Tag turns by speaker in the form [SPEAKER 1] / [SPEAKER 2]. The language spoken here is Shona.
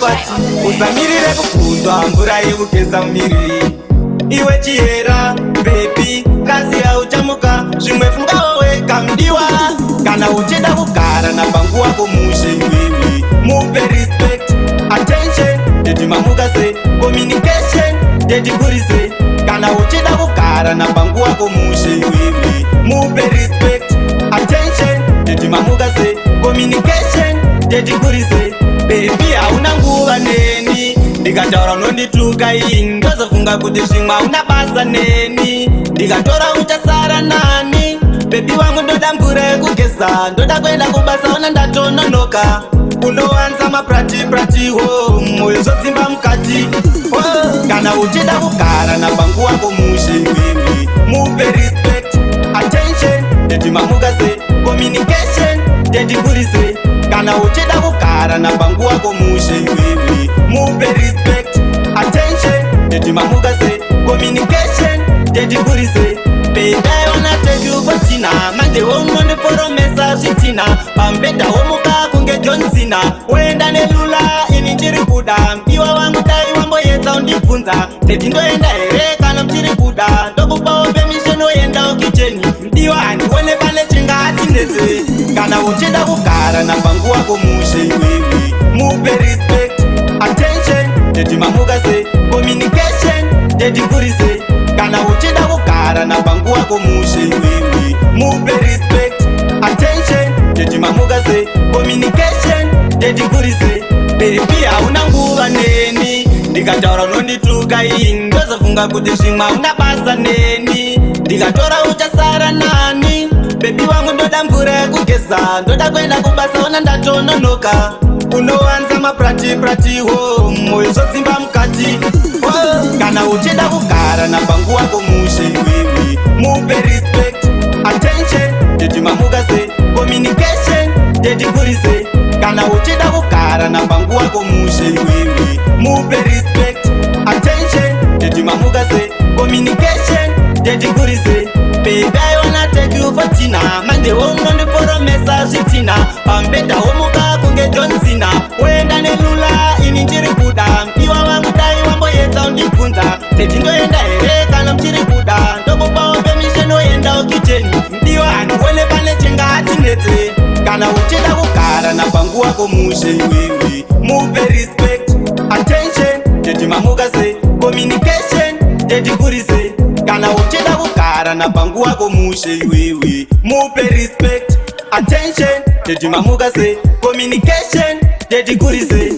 [SPEAKER 1] mukwati usamirire kubvunzwa mvura yekugeza mumiri iwe chihera bebi ngazi yauchamuka zvimwe fungawo wega mudiwa kana uchida kugara napangu wako mushe iwewe mupe respect attention dedimamuka se communication dedikurise kana uchida kugara napangu wako mushe iwewe mupe respect attention dedimamuka se communication dedikurise bebi hauna nguva neni ndikataura unondituka iyi ndozofunga kuti zvimwe hauna basa neni ndikatora uchasara nani bebi wangu ndoda mvura yekugeza ndoda kuenda kubasa ona ndatononoka unowanza mapratipratiwo moyo zodzimba mukati kana uchida kugara napangu wako mushe iwewe mupe respect attention dedimamuka se communication dedikurise kana uchida kugara napangu wako mushe iwewe mupe respect attention dedimamuka se communication dedikurise bedaiona tejuvotina mandewo unondiforomesa zvitina pambedha womuka kunge johnsina woenda nelula ini ndiri kuda iwa wangu dai wamboedza undibvunza teti ndoenda here kana mchiri kuda ndokupawo permission oendawo kicheni ndiwa handione pane chingatinetse kana uchida kugara napangu wako mushe iwewe mupe respect attention dedimamuka se communication dedikurise kana uchida kugara napangu wako mushe iwewe mupe respect attention dedimamuka se communication dedikurise bebi hauna nguva neni ndikataura unondituka iyi ndozofunga kuti zvimwe hauna basa neni ndikatora uchasara nani bebi wangu ndoda mvura yekugeza ndoda kuenda kubasa ona ndatononoka unowanza mapratipratiwo moyo zodzimba mukati kana uchida kugara napangu wako mushe iwewe mupe respect attention dedimamuka se communication dedikurise kana uchida kugara napangu wako mushe iwewe mupe respect attention dedimamuka se communication dedikurise bedaiona tejuvotina mandewo unondiforomesa zvitina pambedha womuka kunge johnsina woenda nelula ini ndiri kuda iwa wangu dai wamboedza undibvunza teti ndoenda here kana mchiri kuda ndokupawo permission oendawo kicheni ndiwa handione pane chingatinetse kana uchida kugara napangu wako mushe iwewe mupe respect attention dedimamuka se communication dedikurise kana uchida kugara napangu wako mushe iwewe mupe respect attention dedimamuka se communication dedikurise